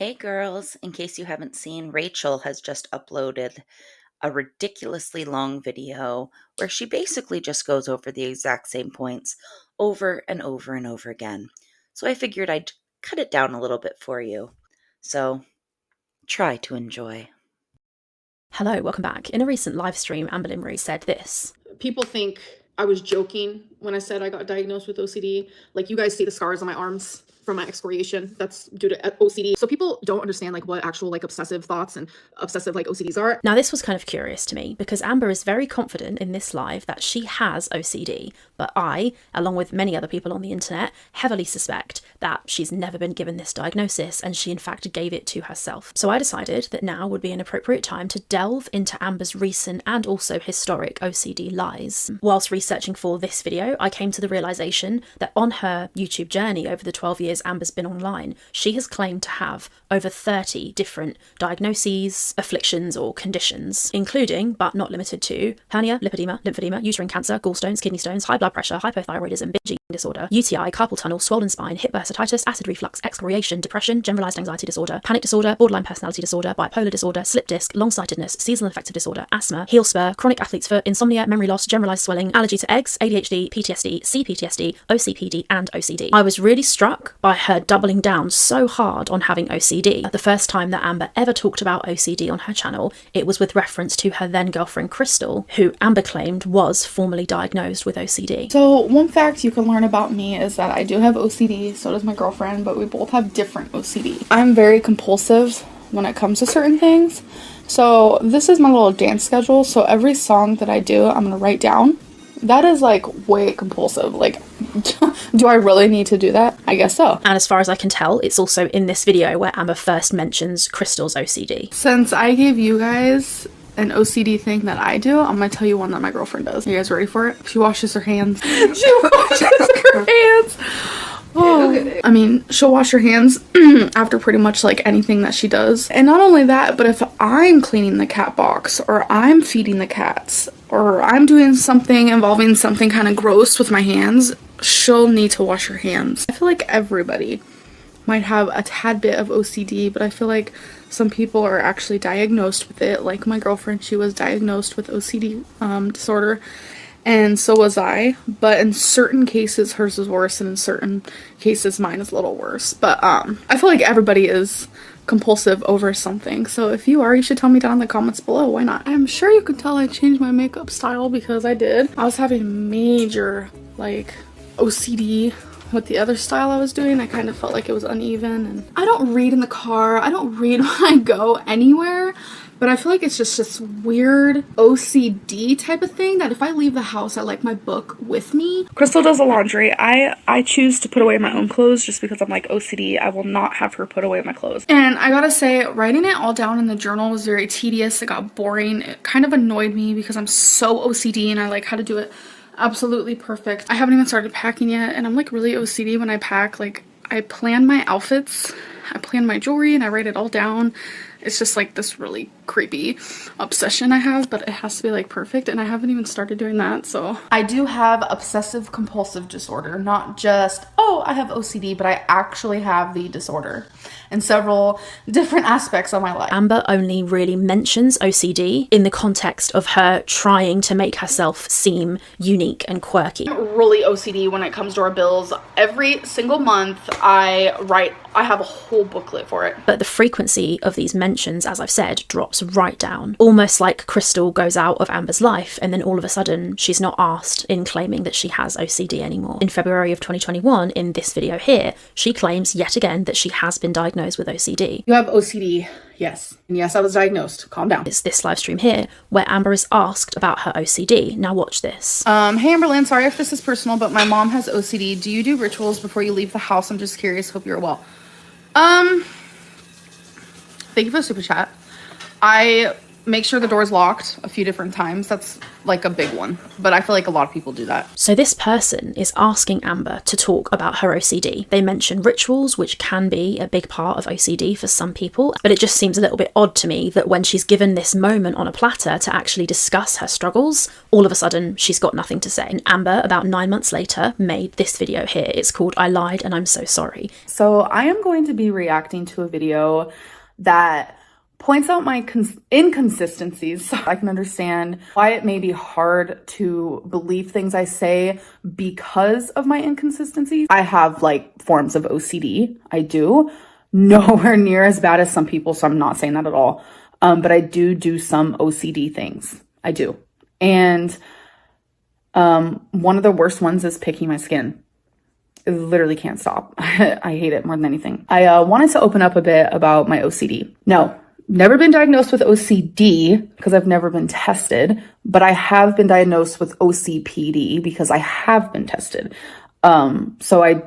Hey girls, in case you haven't seen, Rachel has just uploaded a ridiculously long video where she basically just goes over the exact same points over and over and over again. So I figured I'd cut it down a little bit for you. So try to enjoy. Hello, welcome back. In a recent live stream, Amber Limray said this. People think I was joking when I said I got diagnosed with OCD. Like, you guys see the scars on my arms from my excoriation. That's due to OCD. So people don't understand like what actual like obsessive thoughts and obsessive like OCDs are. Now, this was kind of curious to me because Amber is very confident in this live that she has OCD, but I, along with many other people on the internet, heavily suspect that she's never been given this diagnosis and she in fact gave it to herself. So I decided that now would be an appropriate time to delve into Amber's recent and also historic OCD lies. Whilst researching for this video, I came to the realization that on her YouTube journey over the 12 years Amber's been online, she has claimed to have over 30 different diagnoses, afflictions or conditions, including, but not limited to, hernia, lymphedema, uterine cancer, gallstones, kidney stones, high blood pressure, hypothyroidism, binge eating disorder, UTI, carpal tunnel, swollen spine, hip bursitis, acid reflux, excoriation, depression, generalized anxiety disorder, panic disorder, borderline personality disorder, bipolar disorder, slip disc, long-sightedness, seasonal affective disorder, asthma, heel spur, chronic athlete's foot, insomnia, memory loss, generalized swelling, allergy to eggs, ADHD, PTSD, CPTSD, OCPD, and OCD. I was really struck by her doubling down so hard on having OCD. The first time that Amber ever talked about OCD on her channel, it was with reference to her then girlfriend Crystal, who Amber claimed was formally diagnosed with OCD. So one fact you can learn about me is that I do have OCD, so does my girlfriend, but we both have different OCD. I'm very compulsive when it comes to certain things. So this is my little dance schedule. So every song that I do, I'm gonna write down. That is like way compulsive. Like, do I really need to do that? I guess so. And as far as I can tell, it's also in this video where Amber first mentions Crystal's OCD. Since I gave you guys an OCD thing that I do, I'm gonna tell you one that my girlfriend does. Are you guys ready for it? She washes her hands. She washes her hands. Oh, I mean, she'll wash her hands after pretty much like anything that she does. And not only that, but if I'm cleaning the cat box or I'm feeding the cats or I'm doing something involving something kind of gross with my hands, she'll need to wash her hands. I feel like everybody might have a tad bit of OCD, but I feel like some people are actually diagnosed with it. Like my girlfriend, she was diagnosed with OCD disorder. And so was I, but in certain cases hers is worse and in certain cases mine is a little worse. But I feel like everybody is compulsive over something. So if you are, you should tell me down in the comments below. Why not? I'm sure you could tell I changed my makeup style because I did. I was having major like OCD with the other style I was doing. I kind of felt like it was uneven, and I don't read in the car. I don't read when I go anywhere. But I feel like it's just this weird OCD type of thing that if I leave the house, I like my book with me. Crystal does the laundry. I choose to put away my own clothes just because I'm like OCD. I will not have her put away my clothes. And I gotta say, writing it all down in the journal was very tedious. It got boring. It kind of annoyed me because I'm so OCD and I like how to do it absolutely perfect. I haven't even started packing yet, and I'm like really OCD when I pack. Like, I plan my outfits, I plan my jewelry, and I write it all down. It's just like this really creepy obsession I have, but it has to be like perfect, and I haven't even started doing that. So I do have obsessive compulsive disorder, not just, oh, I have OCD, but I actually have the disorder in several different aspects of my life. Amber only really mentions OCD in the context of her trying to make herself seem unique and quirky. I'm really OCD when it comes to our bills. Every single month I have a whole booklet for it. But the frequency of these mentions, as I've said, drops right down. Almost like Crystal goes out of Amber's life and then all of a sudden she's not asked in claiming that she has OCD anymore. In February of 2021, in this video here, she claims yet again that she has been diagnosed with OCD. You have OCD, yes. And yes, I was diagnosed. Calm down. It's this live stream here where Amber is asked about her OCD. Now watch this. Hey Amberlynn, sorry if this is personal, but my mom has OCD. Do you do rituals before you leave the house? I'm just curious. Hope you're well. Thank you for the super chat. I make sure the door's locked a few different times. That's like a big one, but I feel like a lot of people do that. So this person is asking Amber to talk about her OCD. They mention rituals, which can be a big part of OCD for some people, but it just seems a little bit odd to me that when she's given this moment on a platter to actually discuss her struggles, all of a sudden she's got nothing to say. And Amber, about 9 months later, made this video here. It's called I Lied and I'm So Sorry. So I am going to be reacting to a video that points out my inconsistencies. So I can understand why it may be hard to believe things I say because of my inconsistencies. I have like forms of OCD. I do. Nowhere near as bad as some people, so I'm not saying that at all. But I do some OCD things. I do. And one of the worst ones is picking my skin. I literally can't stop. I hate it more than anything. I wanted to open up a bit about my OCD. No. Never been diagnosed with OCD because I've never been tested, but I have been diagnosed with OCPD because I have been tested. So I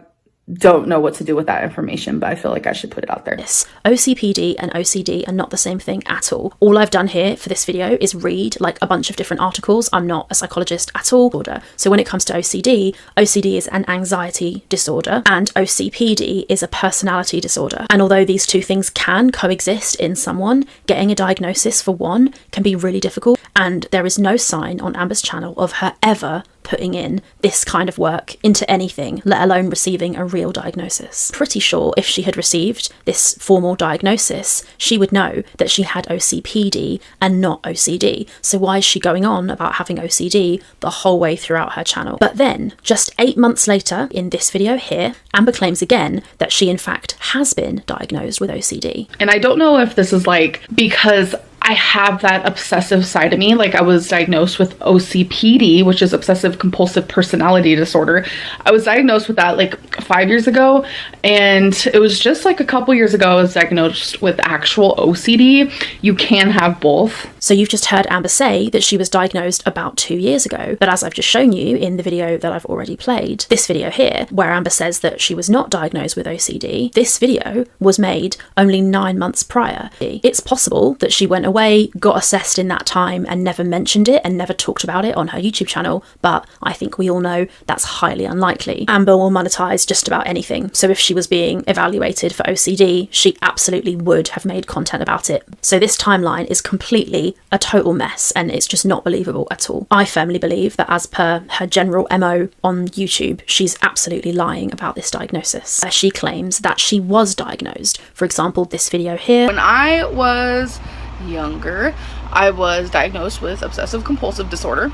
don't know what to do with that information, but I feel like I should put it out there. Yes, OCPD and OCD are not the same thing at all. All I've done here for this video is read like a bunch of different articles. I'm not a psychologist at all. So when it comes to OCD, OCD is an anxiety disorder and OCPD is a personality disorder. And although these two things can coexist in someone, getting a diagnosis for one can be really difficult. And there is no sign on Amber's channel of her ever putting in this kind of work into anything, let alone receiving a real diagnosis. Pretty sure if she had received this formal diagnosis, she would know that she had OCPD and not OCD. So why is she going on about having OCD the whole way throughout her channel? But then, just 8 months later, in this video here, Amber claims again that she in fact has been diagnosed with OCD. And I don't know if this is like because I have that obsessive side of me. Like I was diagnosed with OCPD, which is obsessive compulsive personality disorder. I was diagnosed with that like 5 years ago. And it was just like a couple years ago I was diagnosed with actual OCD. You can have both. So you've just heard Amber say that she was diagnosed about 2 years ago. But as I've just shown you in the video that I've already played, this video here, where Amber says that she was not diagnosed with OCD, this video was made only 9 months prior. It's possible that she went away, got assessed in that time and never mentioned it and never talked about it on her YouTube channel, but I think we all know that's highly unlikely. Amber will monetize just about anything, so if she was being evaluated for OCD, she absolutely would have made content about it. So this timeline is completely a total mess and it's just not believable at all. I firmly believe that as per her general MO on YouTube, she's absolutely lying about this diagnosis. She claims that she was diagnosed. For example, this video here. When I was younger, I was diagnosed with obsessive compulsive disorder.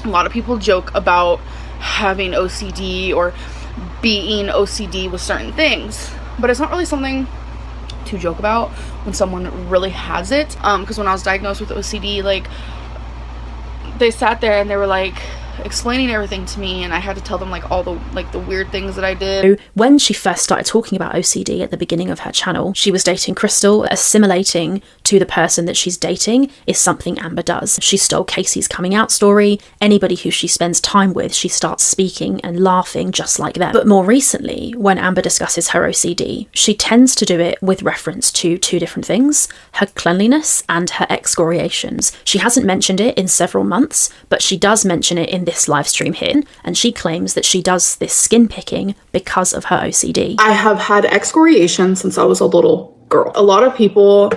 A lot of people joke about having OCD or being OCD with certain things, but it's not really something to joke about when someone really has it. Because when I was diagnosed with OCD, like they sat there and they were like explaining everything to me and I had to tell them like all the weird things that I did. When she first started talking about OCD at the beginning of her channel, she was dating Crystal. Assimilating to the person that she's dating is something Amber does. She stole Casey's coming out story. Anybody who she spends time with, she starts speaking and laughing just like them. But more recently, when Amber discusses her OCD, she tends to do it with reference to two different things: her cleanliness and her excoriations. She hasn't mentioned it in several months, but she does mention it in this live stream here, and she claims that she does this skin picking because of her OCD. I have had excoriation since I was a little girl. A lot of people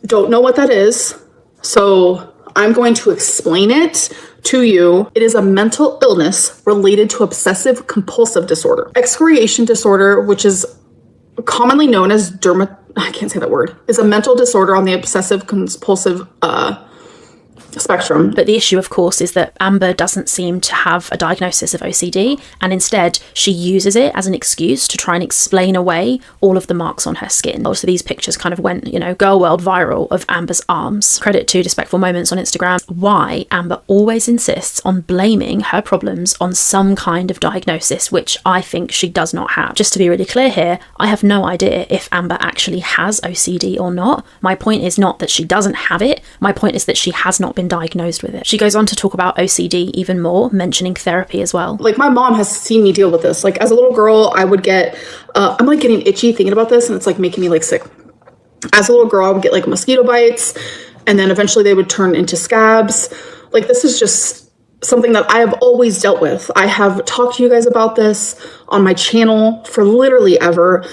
don't know what that is, so I'm going to explain it to you. It is a mental illness related to obsessive compulsive disorder. Excoriation disorder, which is commonly known as I can't say that word, is a mental disorder on the obsessive compulsive spectrum. But the issue, of course, is that Amber doesn't seem to have a diagnosis of OCD, and instead she uses it as an excuse to try and explain away all of the marks on her skin. Also, these pictures kind of went, girl world viral of Amber's arms. Credit to Despectful Moments on Instagram. Why Amber always insists on blaming her problems on some kind of diagnosis, which I think she does not have. Just to be really clear here, I have no idea if Amber actually has OCD or not. My point is not that she doesn't have it. My point is that she has not been diagnosed with it. She goes on to talk about OCD even more, mentioning therapy as well. Like my mom has seen me deal with this. Like as a little girl, I would get, I'm like getting itchy thinking about this and it's like making me like sick. As a little girl, I would get like mosquito bites and then eventually they would turn into scabs. Like, this is just something that I have always dealt with. I have talked to you guys about this on my channel for literally ever.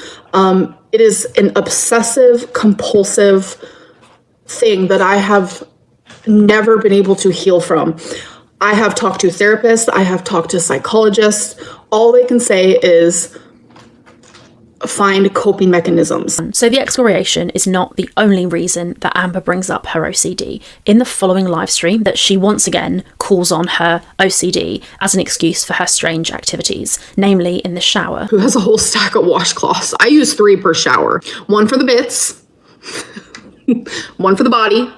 It is an obsessive, compulsive thing that I have never been able to heal from. I have talked to therapists, I have talked to psychologists. All they can say is find coping mechanisms. So the excoriation is not the only reason that Amber brings up her OCD. In the following live stream, that she once again calls on her OCD as an excuse for her strange activities, namely in the shower. Who has a whole stack of washcloths? I use 3 per shower. 1 for the bits, 1 for the body,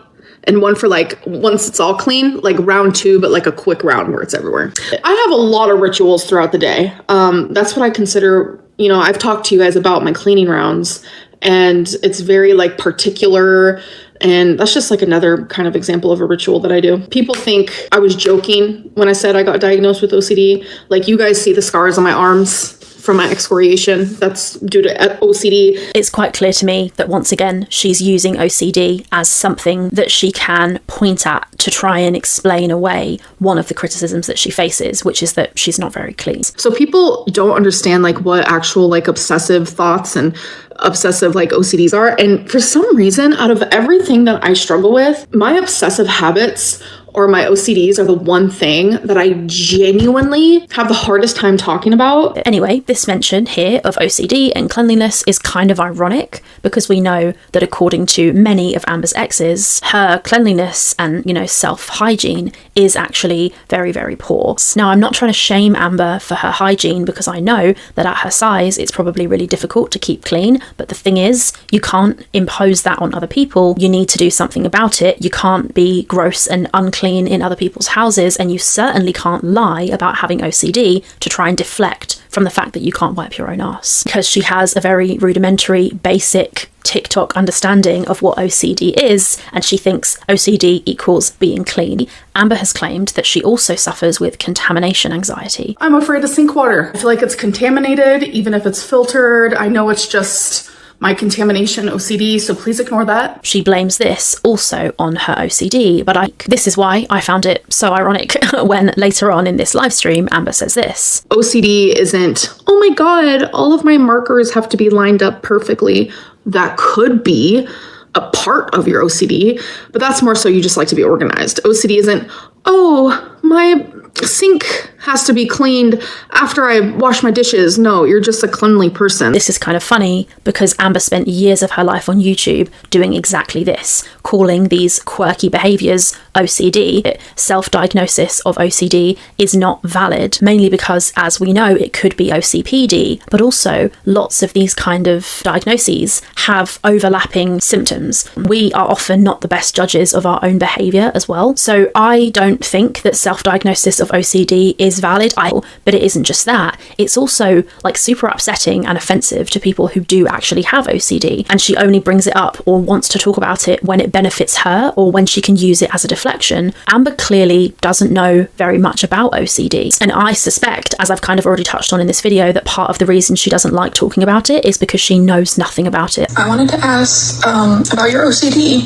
and 1 for like, once it's all clean, like round 2, but like a quick round where it's everywhere. I have a lot of rituals throughout the day. That's what I consider, you know, I've talked to you guys about my cleaning rounds, and it's very like particular. And that's just like another kind of example of a ritual that I do. People think I was joking when I said I got diagnosed with OCD. Like, you guys see the scars on my arms from my excoriation. That's due to OCD. It's quite clear to me that once again, she's using OCD as something that she can point at to try and explain away one of the criticisms that she faces, which is that she's not very clean. So people don't understand like what actual like obsessive thoughts and obsessive like OCDs are. And for some reason, out of everything that I struggle with, my obsessive habits or my OCDs are the one thing that I genuinely have the hardest time talking about. Anyway, this mention here of OCD and cleanliness is kind of ironic because we know that according to many of Amber's exes, her cleanliness and, you know, self-hygiene is actually very, very poor. Now, I'm not trying to shame Amber for her hygiene because I know that at her size, it's probably really difficult to keep clean. But the thing is, you can't impose that on other people. You need to do something about it. You can't be gross and unclean in other people's houses, and you certainly can't lie about having OCD to try and deflect from the fact that you can't wipe your own ass, because she has a very rudimentary, basic TikTok understanding of what OCD is, and she thinks OCD equals being clean. Amber has claimed that she also suffers with contamination anxiety. I'm afraid of sink water. I feel like it's contaminated, even if it's filtered. I know it's just my contamination OCD, so please ignore that. She blames this also on her OCD, but this is why I found it so ironic when later on in this live stream, Amber says this. OCD isn't, oh my God, all of my markers have to be lined up perfectly. That could be a part of your OCD, but that's more so you just like to be organized. OCD isn't, oh, my sink has to be cleaned after I wash my dishes. No, you're just a cleanly person. This is kind of funny because Amber spent years of her life on YouTube doing exactly this, calling these quirky behaviors OCD. Self-diagnosis of OCD is not valid, mainly because, as we know, it could be OCPD, but also lots of these kind of diagnoses have overlapping symptoms. We are often not the best judges of our own behavior as well. So I don't think that self-diagnosis of OCD is valid, but it isn't just that. It's also like super upsetting and offensive to people who do actually have OCD, and she only brings it up or wants to talk about it when it benefits her or when she can use it as a deflection. Amber clearly doesn't know very much about OCD, and I suspect, as I've kind of already touched on in this video, that part of the reason she doesn't like talking about it is because she knows nothing about it. I wanted to ask about your OCD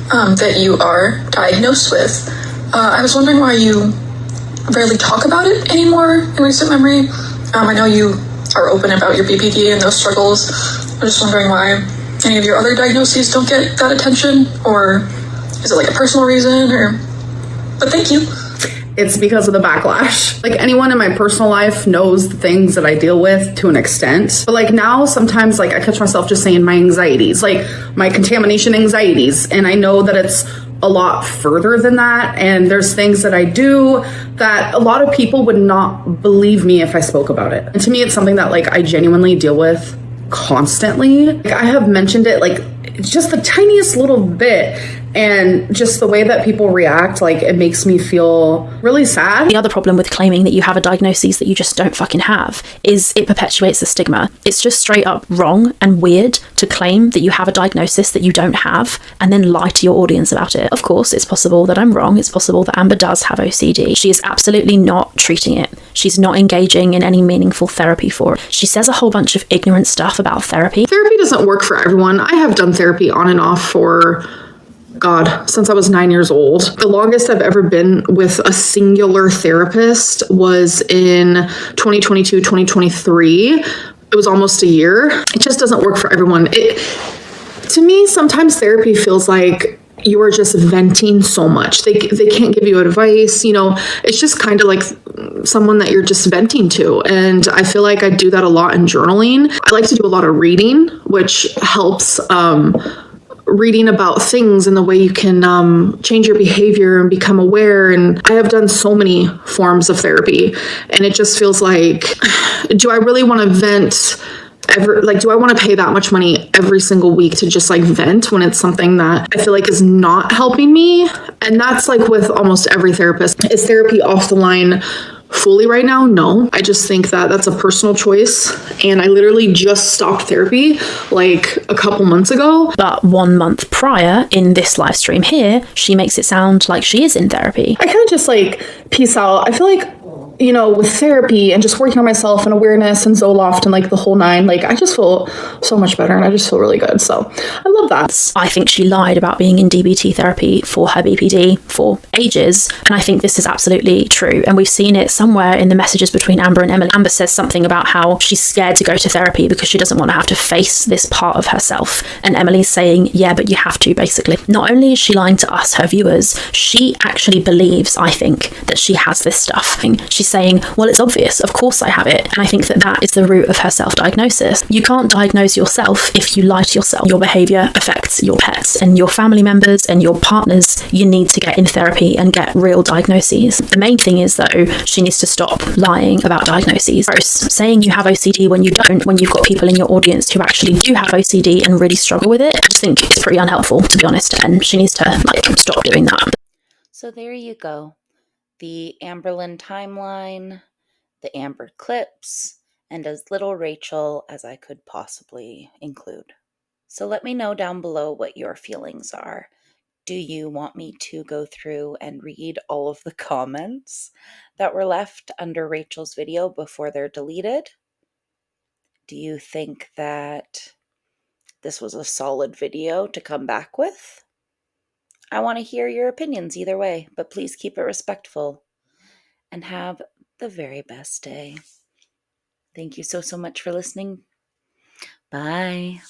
that you are diagnosed with. I was wondering why you rarely talk about it anymore in recent memory. I know you are open about your BPD and those struggles. I'm just wondering why any of your other diagnoses don't get that attention, or is it like a personal reason, but thank you. It's because of the backlash. Like, anyone in my personal life knows the things that I deal with to an extent. But like now, sometimes like I catch myself just saying my anxieties, like my contamination anxieties. And I know that it's a lot further than that. And there's things that I do that a lot of people would not believe me if I spoke about it. And to me, it's something that like I genuinely deal with constantly. Like, I have mentioned it like just the tiniest little bit, and just the way that people react, like, it makes me feel really sad. The other problem with claiming that you have a diagnosis that you just don't fucking have is it perpetuates the stigma. It's just straight up wrong and weird to claim that you have a diagnosis that you don't have and then lie to your audience about it. Of course, it's possible that I'm wrong. It's possible that Amber does have OCD. She is absolutely not treating it. She's not engaging in any meaningful therapy for it. She says a whole bunch of ignorant stuff about therapy. Therapy doesn't work for everyone. I have done therapy on and off for God, since I was 9 years old. The longest I've ever been with a singular therapist was in 2022, 2023. It was almost a year. It just doesn't work for everyone. To me, sometimes therapy feels like you are just venting so much. They can't give you advice, it's just kind of like someone that you're just venting to. And I feel like I do that a lot in journaling. I like to do a lot of reading, which helps, reading about things and the way you can change your behavior and become aware. And I have done so many forms of therapy, and it just feels like, do I really want to vent do I want to pay that much money every single week to just like vent when it's something that I feel like is not helping me? And that's like with almost every therapist. Is therapy off the line fully right now? No. I just think that that's a personal choice. And I literally just stopped therapy like a couple months ago. But 1 month prior in this live stream here, she makes it sound like she is in therapy. I kind of just like peace out. I feel like, with therapy and just working on myself and awareness and Zoloft and like the whole nine, like I just feel so much better and I just feel really good. So I love that. I think she lied about being in DBT therapy for her BPD for ages. And I think this is absolutely true. And we've seen it somewhere in the messages between Amber and Emily. Amber says something about how she's scared to go to therapy because she doesn't want to have to face this part of herself. And Emily's saying, yeah, but you have to, basically. Not only is she lying to us, her viewers, she actually believes, I think, that she has this stuff. She's saying, well, it's obvious, of course I have it. And I think that that is the root of her self-diagnosis. You can't diagnose yourself if you lie to yourself. Your behavior affects your pets and your family members and your partners. You need to get in therapy and get real diagnoses. The main thing is, though, she needs to stop lying about diagnoses. Saying you have OCD when you don't, when you've got people in your audience who actually do have OCD and really struggle with it, I just think it's pretty unhelpful, to be honest, and she needs to stop doing that. So there you go. The Amberlyn timeline, the Amber clips, and as little Rachel as I could possibly include. So let me know down below what your feelings are. Do you want me to go through and read all of the comments that were left under Rachel's video before they're deleted? Do you think that this was a solid video to come back with? I want to hear your opinions either way, but please keep it respectful and have the very best day. Thank you so much for listening. Bye.